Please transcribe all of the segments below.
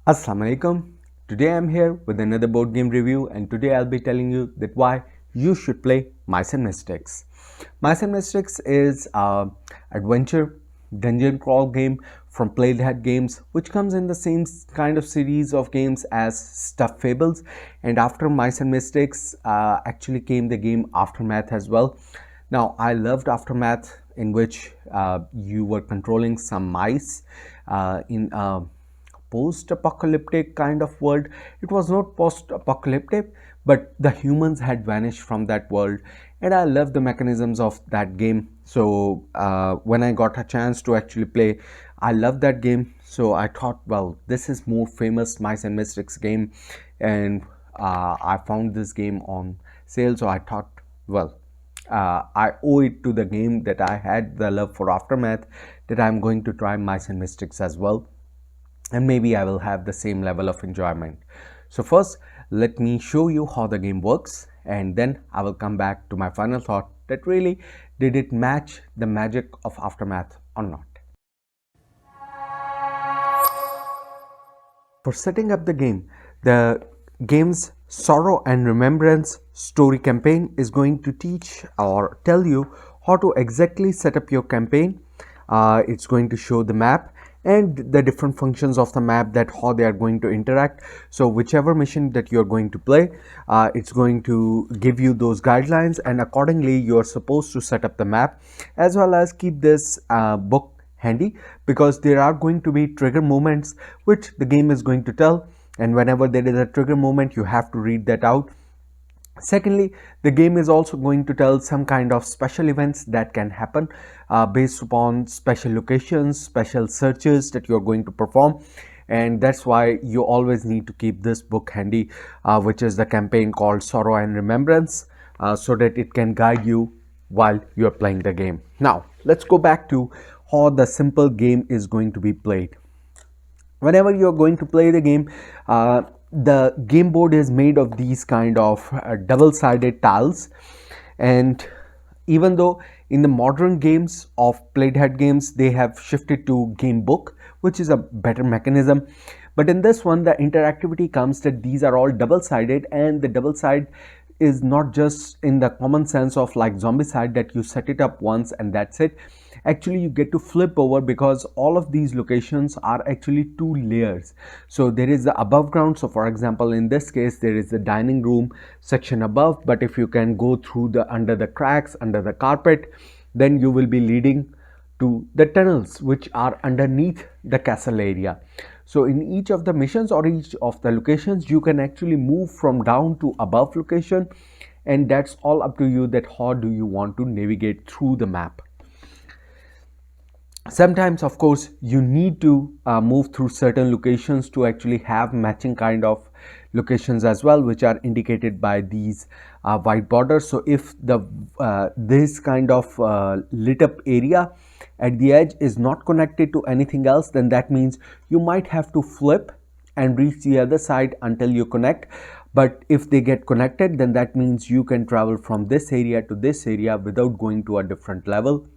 Assalamu alaikum. Today I'm here with another board game review, and today I'll be telling you that why you should play Mice and Mystics. Mice and Mystics is a adventure dungeon crawl game from Playdead Games, which comes in the same kind of series of games as Stuffed Fables. And after Mice and Mystics actually came the game Aftermath as well. Now I loved Aftermath, in which you were controlling some mice in a post-apocalyptic kind of world. It was not post-apocalyptic, but the humans had vanished from that world, and I love the mechanisms of that game. So when I got a chance to actually play, I love that game. So I thought, well, this is more famous Mice and Mystics game, and I found this game on sale. So I thought, well, I owe it to the game that I had the love for Aftermath, that I'm going to try Mice and Mystics as well, and maybe I will have the same level of enjoyment. So first, let me show you how the game works, and then I will come back to my final thought that really did it match the magic of Aftermath or not. For setting up the game's Sorrow and Remembrance story campaign is going to teach or tell you how to exactly set up your campaign. It's going to show the map and the different functions of the map, that how they are going to interact. So whichever mission that you're going to play, it's going to give you those guidelines, and accordingly you are supposed to set up the map, as well as keep this book handy, because there are going to be trigger moments which the game is going to tell, and whenever there is a trigger moment you have to read that out. Secondly, the game is also going to tell some kind of special events that can happen based upon special locations, special searches that you're going to perform, and that's why you always need to keep this book handy, which is the campaign called Sorrow and Remembrance, so that it can guide you while you're playing the game. Now, let's go back to how the simple game is going to be played. Whenever you're going to play the game, the game board is made of these kind of double-sided tiles, and even though in the modern games of Playdead Games they have shifted to game book, which is a better mechanism, but in this one the interactivity comes that these are all double-sided, and the double side is not just in the common sense of like Zombicide that you set it up once and that's it. Actually, you get to flip over, because all of these locations are actually two layers. So there is the above ground. So for example, in this case there is the dining room section above, but if you can go through the under the cracks, under the carpet, then you will be leading to the tunnels which are underneath the castle area. So in each of the missions or each of the locations, you can actually move from down to above location, and that's all up to you, that how do you want to navigate through the map. Sometimes, of course, you need to move through certain locations to actually have matching kind of locations as well, which are indicated by these white borders. So if the this kind of lit up area at the edge is not connected to anything else, then that means you might have to flip and reach the other side until you connect. But if they get connected, then that means you can travel from this area to this area without going to a different level,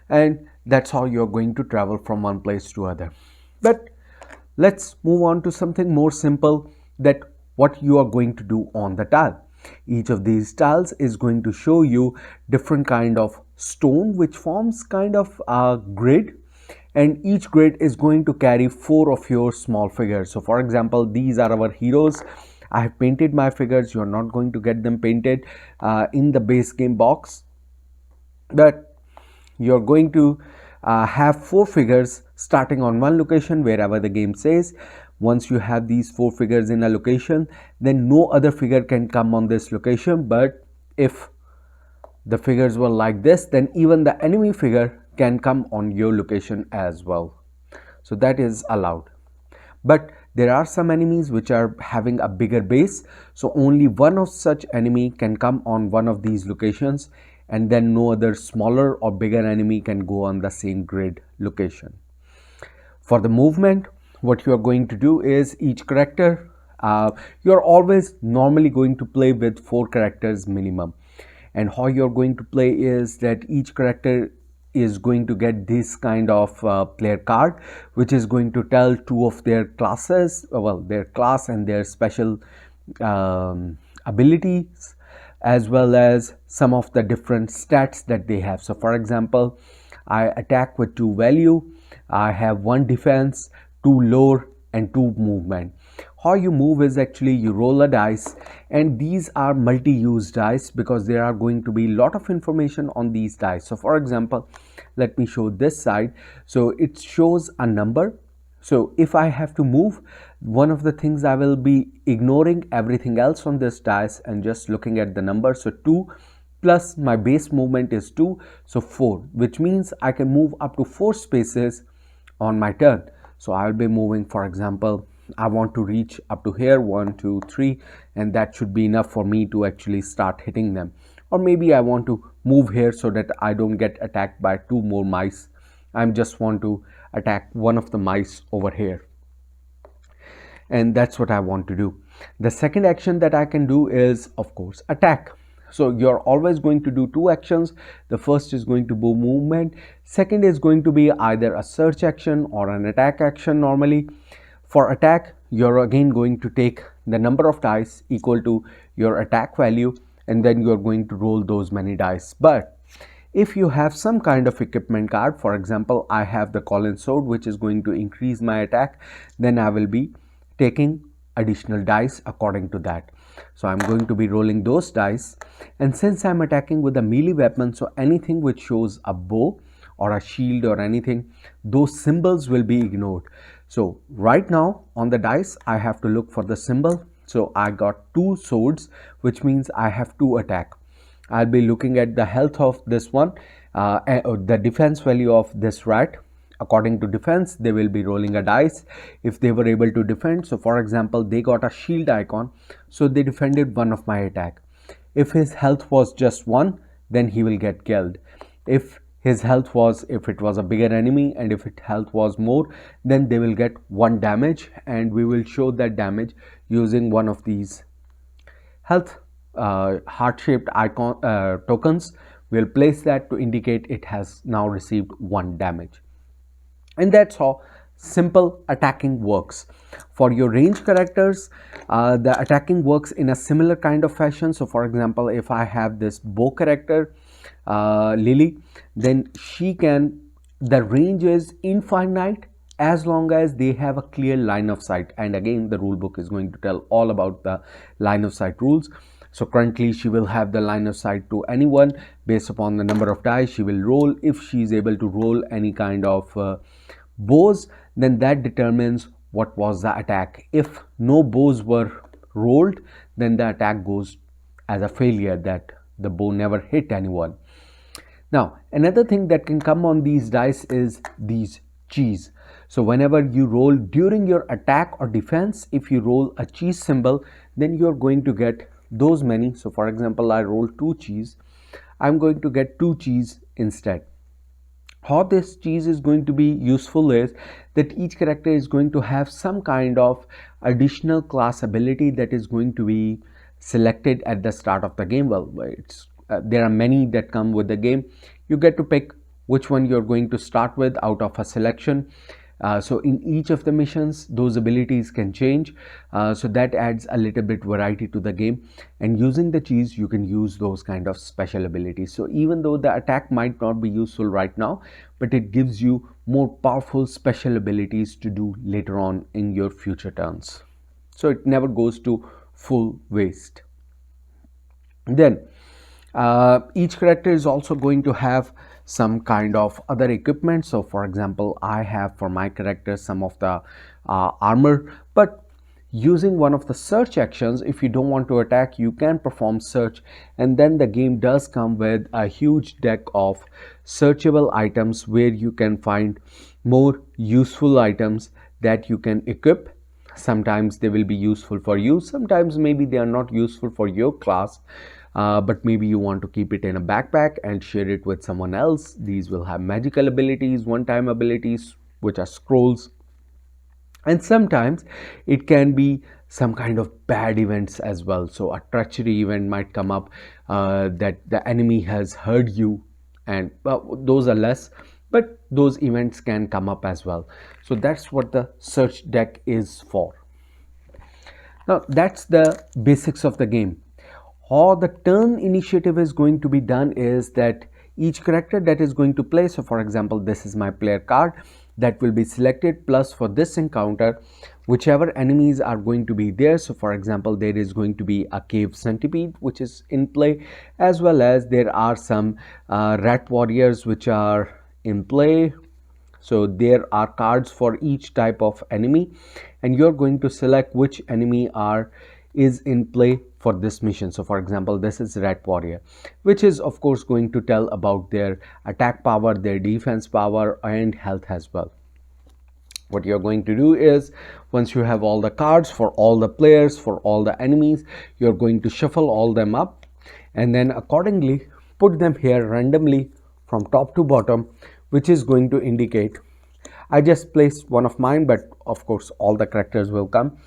and that's how you're going to travel from one place to other. But let's move on to something more simple, that what you are going to do on the tile. Each of these tiles is going to show you different kind of stone which forms kind of a grid, and each grid is going to carry 4 of your small figures. So for example, these are our heroes. I have painted my figures. You're not going to get them painted in the base game box, but you're going to have 4 figures starting on one location wherever the game says. Once you have these 4 figures in a location, then no other figure can come on this location. But if the figures were like this, then even the enemy figure can come on your location as well. So that is allowed. But there are some enemies which are having a bigger base, so only one of such enemy can come on one of these locations, and then no other smaller or bigger enemy can go on the same grid location. For the movement, what you are going to do is each character, you are always normally going to play with 4 characters minimum, and how you are going to play is that each character is going to get this kind of player card, which is going to tell two of their classes, well, their class and their special abilities, as well as some of the different stats that they have. So for example, I attack with 2 value, I have 1 defense, 2 lore and 2 movement. How you move is actually you roll a dice, and these are multi-use dice because there are going to be a lot of information on these dice. So for example, let me show this side. So it shows a number. So if I have to move, one of the things I will be ignoring everything else on this dice and just looking at the number. So 2 plus my base movement is 2, so 4, which means I can move up to 4 spaces on my turn. So I'll be moving, for example, I want to reach up to here, 1 2 3, and that should be enough for me to actually start hitting them. Or maybe I want to move here so that I don't get attacked by 2 more mice. I just want to attack one of the mice over here, and that's what I want to do. The second action that I can do is, of course, attack. So you're always going to do 2 actions. The first is going to be movement, second is going to be either a search action or an attack action. Normally for attack, you're again going to take the number of dice equal to your attack value, and then you're going to roll those many dice. But if you have some kind of equipment card, for example, I have the Collins sword, which is going to increase my attack, then I will be taking additional dice according to that. So I'm going to be rolling those dice, and since I'm attacking with a melee weapon, so anything which shows a bow or a shield or anything, those symbols will be ignored. So right now on the dice, I have to look for the symbol. So I got 2 swords, which means I have to attack. I'll be looking at the health of this one, the defense value of this rat. According to defense, they will be rolling a dice if they were able to defend. So for example, they got a shield icon, so they defended one of my attack. If his health was just 1, then he will get killed. If his health was, if it was a bigger enemy, and if its health was more, then they will get 1 damage, and we will show that damage using one of these health heart-shaped icon tokens. We'll place that to indicate it has now received 1 damage. And that's how simple attacking works. For your range characters, the attacking works in a similar kind of fashion. So for example, if I have this bow character, Lily, then she can, the range is infinite as long as they have a clear line of sight. And again, the rule book is going to tell all about the line of sight rules. So currently she will have the line of sight to anyone based upon the number of dice she will roll. If she is able to roll any kind of bows, then that determines what was the attack. If no bows were rolled, then the attack goes as a failure, that the bow never hit anyone. Now another thing that can come on these dice is these cheese. So whenever you roll during your attack or defense, if you roll a cheese symbol, then you're going to get those many. So for example, I roll 2 cheese, I'm going to get 2 cheese instead. How this cheese is going to be useful is that each character is going to have some kind of additional class ability that is going to be selected at the start of the game. Well, there are many that come with the game. You get to pick which one you're going to start with out of a selection. So in each of the missions, those abilities can change, so that adds a little bit variety to the game. And using the cheese, you can use those kind of special abilities. So even though the attack might not be useful right now, but it gives you more powerful special abilities to do later on in your future turns. So it never goes to full waste. Then each character is also going to have some kind of other equipment. So for example, I have for my character some of the armor, but using one of the search actions, if you don't want to attack, you can perform search, and then the game does come with a huge deck of searchable items where you can find more useful items that you can equip. Sometimes they will be useful for you, sometimes maybe they are not useful for your class, but maybe you want to keep it in a backpack and share it with someone else. These will have magical abilities, one-time abilities, which are scrolls. And sometimes it can be some kind of bad events as well. So a treachery event might come up, that the enemy has heard you and those are less, but those events can come up as well. So that's what the search deck is for. Now that's the basics of the game. How the turn initiative is going to be done is that each character that is going to play, so for example this is my player card, that will be selected, plus for this encounter whichever enemies are going to be there. So for example there is going to be a cave centipede which is in play, as well as there are some rat warriors which are in play. So there are cards for each type of enemy, and you're going to select which enemy is in play for this mission. So for example this is rat warrior, which is of course going to tell about their attack power, their defense power, and health as well. What you're going to do is, once you have all the cards for all the players, for all the enemies, you're going to shuffle all them up and then accordingly put them here randomly from top to bottom, which is going to indicate, I just placed one of mine, but of course all the characters will come,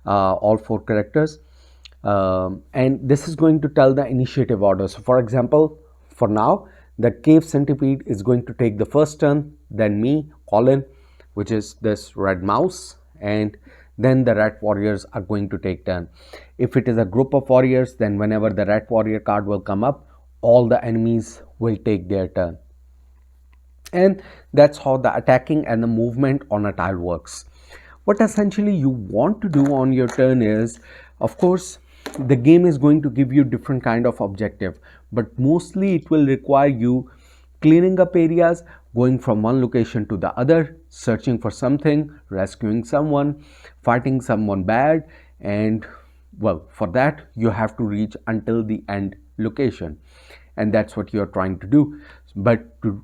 all 4 characters, and this is going to tell the initiative order. So for example, for now the cave centipede is going to take the first turn, then me, Colin, which is this red mouse, and then the rat warriors are going to take turn. If it is a group of warriors, then whenever the rat warrior card will come up, all the enemies will take their turn. And that's how the attacking and the movement on a tile works. What essentially you want to do on your turn is, of course, the game is going to give you different kind of objective, but mostly it will require you cleaning up areas, going from one location to the other, searching for something, rescuing someone, fighting someone bad, and well, for that you have to reach until the end location, and that's what you're trying to do. But to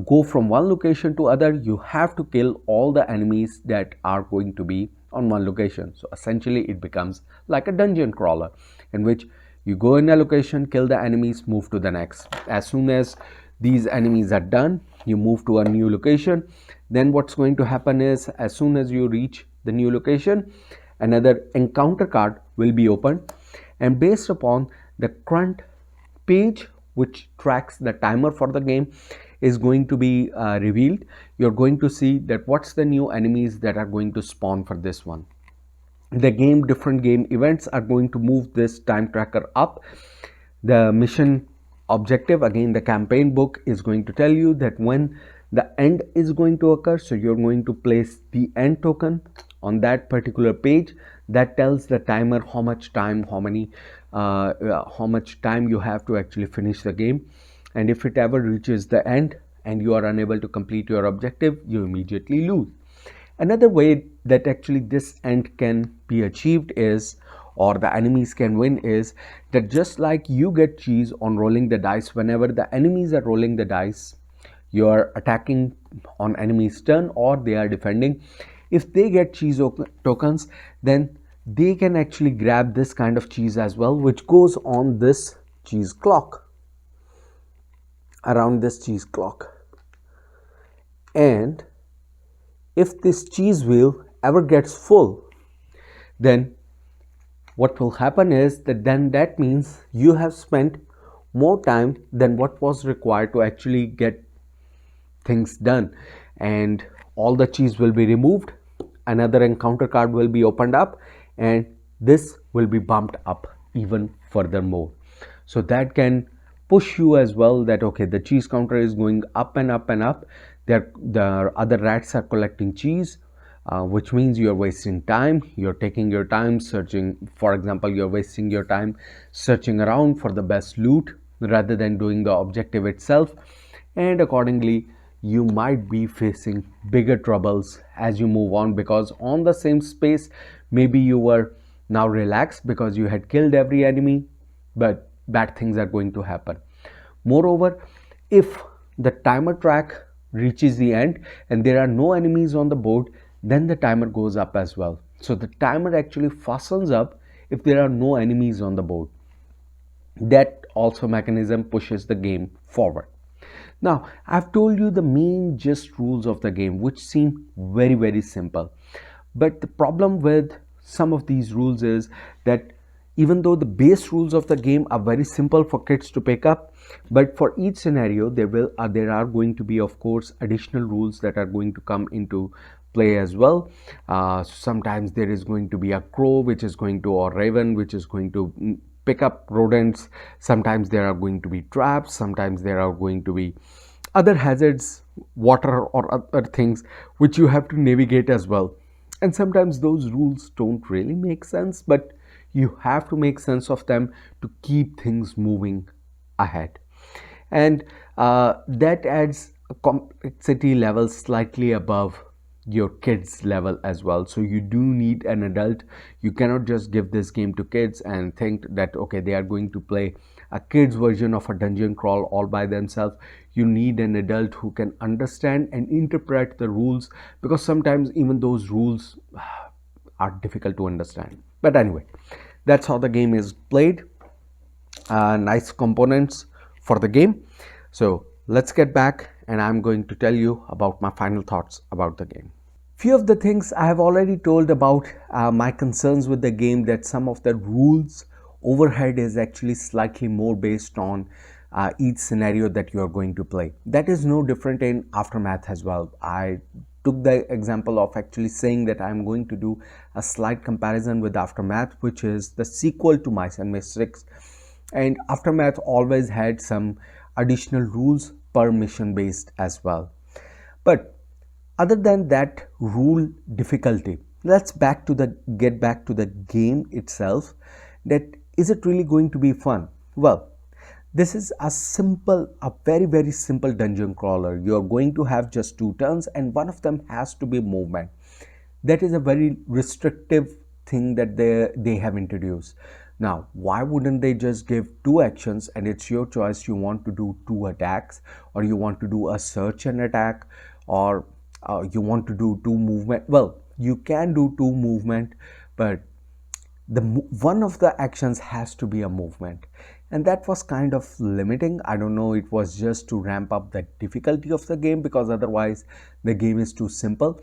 go from one location to other, you have to kill all the enemies that are going to be on one location. So essentially it becomes like a dungeon crawler in which you go in a location, kill the enemies, move to the next. As soon as these enemies are done, you move to a new location. Then what's going to happen is, as soon as you reach the new location, another encounter card will be opened, and based upon the current page which tracks the timer for the game is going to be revealed, you're going to see that what's the new enemies that are going to spawn for this one. The different game events are going to move this time tracker up. The mission objective, again the campaign book is going to tell you that when the end is going to occur, so you're going to place the end token on that particular page that tells the timer how much time, how much time you have to actually finish the game. And if it ever reaches the end and you are unable to complete your objective, you immediately lose. Another way that actually this end can be achieved is, or the enemies can win, is that just like you get cheese on rolling the dice, whenever the enemies are rolling the dice, you are attacking on enemy's turn or they are defending. If they get cheese tokens, then they can actually grab this kind of cheese as well, which goes on this cheese clock, around this cheese clock. And if this cheese wheel ever gets full, then what will happen is that means you have spent more time than what was required to actually get things done, and all the cheese will be removed, another encounter card will be opened up, and this will be bumped up even furthermore. So that can push you as well, that okay, the cheese counter is going up and up and up. The other rats are collecting cheese, which means you're wasting time. You're taking your time searching. For example, you're wasting your time searching around for the best loot rather than doing the objective itself, and accordingly you might be facing bigger troubles as you move on, because on the same space maybe you were now relaxed because you had killed every enemy, but bad things are going to happen. Moreover, if the timer track reaches the end and there are no enemies on the board, then the timer goes up as well. So the timer actually fastens up if there are no enemies on the board. That also mechanism pushes the game forward. Now, I've told you the main gist rules of the game, which seem very, very simple. But the problem with some of these rules is that even though the base rules of the game are very simple for kids to pick up, but for each scenario there are going to be, of course, additional rules that are going to come into play as well. Sometimes there is going to be a crow which is going to, or raven which is going to pick up rodents. Sometimes there are going to be traps, sometimes there are going to be other hazards, water or other things which you have to navigate as well. And sometimes those rules don't really make sense, but you have to make sense of them to keep things moving ahead. And that adds a complexity level slightly above your kids level as well. So you do need an adult. You cannot just give this game to kids and think that okay, they are going to play a kids version of a dungeon crawl all by themselves. You need an adult who can understand and interpret the rules, because sometimes even those rules are difficult to understand. But anyway, that's how the game is played. Nice components for the game. So let's get back and I'm going to tell you about my final thoughts about the game. Few of the things I have already told about my concerns with the game, that some of the rules overhead is actually slightly more based on each scenario that you are going to play. That is no different in Aftermath as well. I took the example of actually saying that I'm going to do a slight comparison with Aftermath, which is the sequel to Mice and Mystics. And Aftermath always had some additional rules per mission based as well. But other than that rule difficulty, let's get back to the game itself. That is it really going to be fun? Well, this is a very simple dungeon crawler. You are going to have just 2 turns and one of them has to be movement. That is a very restrictive thing that they have introduced. Now, why wouldn't they just give 2 actions and it's your choice? You want to do 2 attacks, or you want to do a search and attack, or you want to do 2 movement. Well, you can do 2 movement, but one of the actions has to be a movement, and that was kind of limiting. I don't know, it was just to ramp up the difficulty of the game, because otherwise the game is too simple.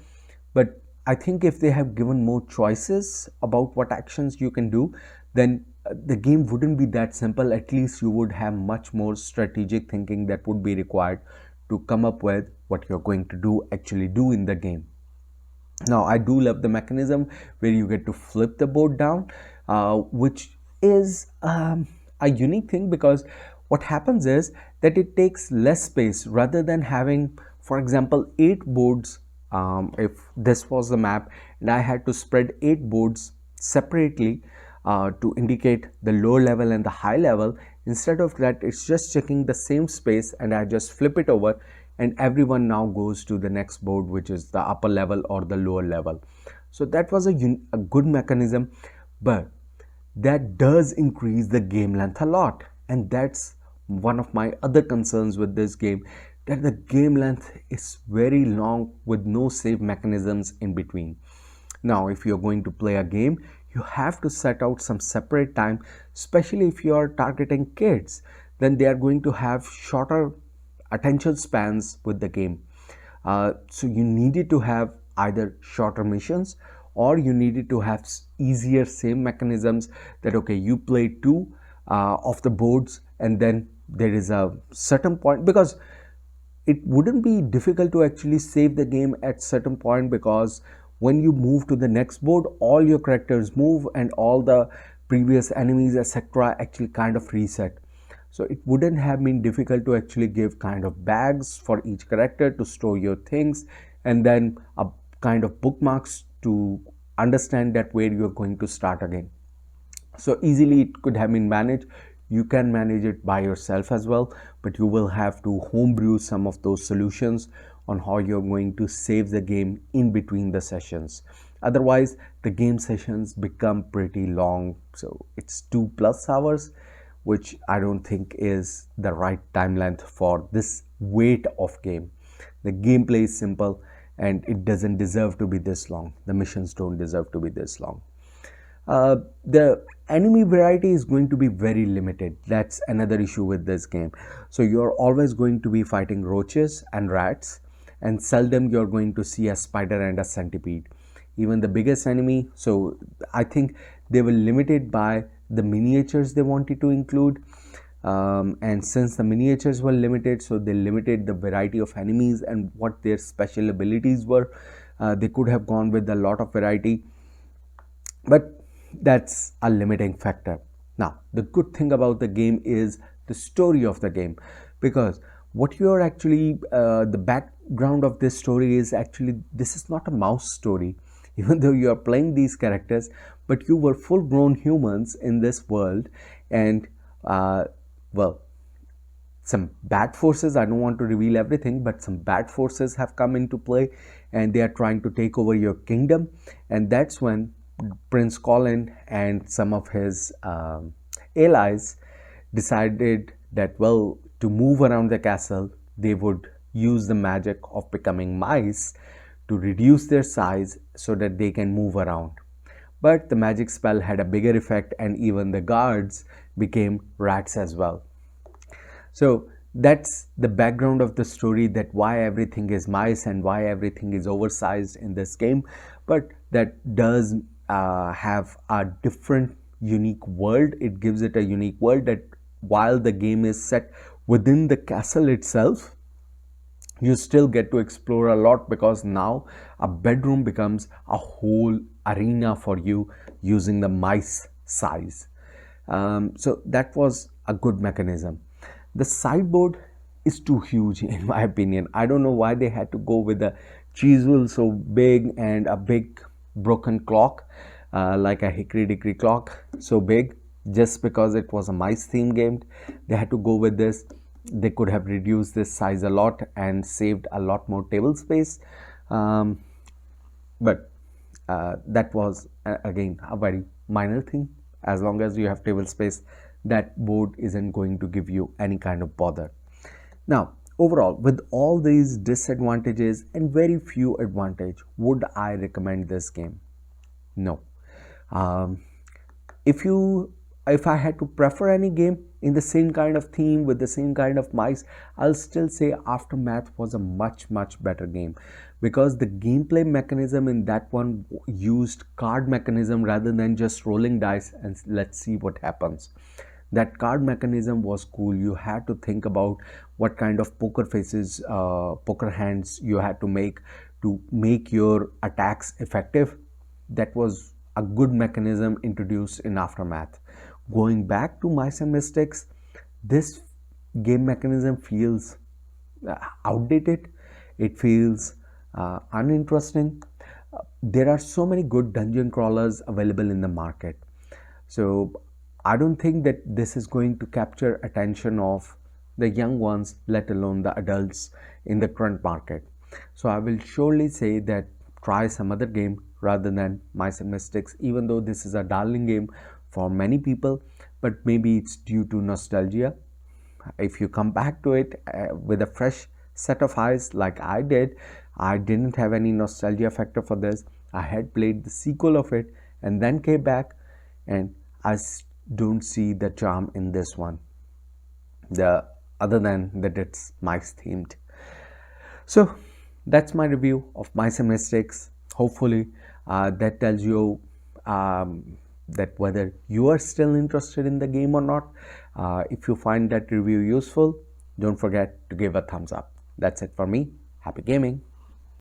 But I think if they have given more choices about what actions you can do, then the game wouldn't be that simple. At least you would have much more strategic thinking that would be required to come up with what you're going to actually do in the game. Now, I do love the mechanism where you get to flip the board down, which is a unique thing, because what happens is that it takes less space. Rather than having, for example, 8 boards, if this was the map and I had to spread 8 boards separately to indicate the lower level and the high level, instead of that, it's just checking the same space and I just flip it over and everyone now goes to the next board, which is the upper level or the lower level. So that was a good mechanism, but that does increase the game length a lot, and that's one of my other concerns with this game, that the game length is very long with no save mechanisms in between. Now, if you're going to play a game, you have to set out some separate time, especially if you are targeting kids, then they are going to have shorter attention spans with the game. So you needed to have either shorter missions, or you needed to have easier save mechanisms, that okay, you play 2 of the boards and then there is a certain point, because it wouldn't be difficult to actually save the game at certain point, because when you move to the next board, all your characters move and all the previous enemies, etc., actually kind of reset. So it wouldn't have been difficult to actually give kind of bags for each character to store your things, and then a kind of bookmarks to understand that where you're going to start again. So easily it could have been managed. You can manage it by yourself as well, but you will have to homebrew some of those solutions on how you're going to save the game in between the sessions. Otherwise, the game sessions become pretty long. So it's 2+ hours, which I don't think is the right time length for this weight of game. The gameplay is simple and it doesn't deserve to be this long. The missions don't deserve to be this long. The enemy variety is going to be very limited. That's another issue with this game. So you're always going to be fighting roaches and rats, and seldom you're going to see a spider and a centipede. Even the biggest enemy, so I think they were limited by the miniatures they wanted to include. And since the miniatures were limited, so they limited the variety of enemies and what their special abilities were. They could have gone with a lot of variety, but that's a limiting factor. Now, the good thing about the game is the story of the game, because what you're actually the background of this story is actually, this is not a mouse story. Even though you are playing these characters, but you were full grown humans in this world, and well, some bad forces, I don't want to reveal everything, but some bad forces have come into play and they are trying to take over your kingdom. And that's when Prince Colin and some of his allies decided that, well, to move around the castle, they would use the magic of becoming mice to reduce their size so that they can move around. But the magic spell had a bigger effect, and even the guards became rats as well. So that's the background of the story, that why everything is mice and why everything is oversized in this game. But that does have a different unique world. It gives it a unique world, that while the game is set within the castle itself, you still get to explore a lot, because now a bedroom becomes a whole arena for you using the mice size. So that was a good mechanism. The sideboard is too huge in my opinion. I don't know why they had to go with a chisel so big and a big broken clock, like a hickory dickory clock so big, just because it was a mice theme game. They had to go with this. They could have reduced this size a lot and saved a lot more table space, but that was again a very minor thing. As long as you have table space, that board isn't going to give you any kind of bother. Now, overall, with all these disadvantages and very few advantage, would I recommend this game? No. If I had to prefer any game in the same kind of theme with the same kind of mice, I'll still say Aftermath was a much better game, because the gameplay mechanism in that one used card mechanism rather than just rolling dice and let's see what happens. That card mechanism was cool. You had to think about what kind of poker faces, poker hands you had to make your attacks effective. That was a good mechanism introduced in Aftermath. Going back to Mice and Mystics, this game mechanism feels outdated. It feels uninteresting. There are so many good dungeon crawlers available in the market. So I don't think that this is going to capture attention of the young ones, let alone the adults in the current market. So I will surely say that try some other game rather than Mice and Mystics, even though this is a darling game for many people, but maybe it's due to nostalgia. If you come back to it with a fresh set of eyes like I did, I didn't have any nostalgia factor for this. I had played the sequel of it and then came back, and I don't see the charm in this one, other than that it's mice themed. So that's my review of Mice and Mystics. Hopefully that tells you that whether you are still interested in the game or not. If you find that review useful, don't forget to give a thumbs up. That's it for me. Happy gaming.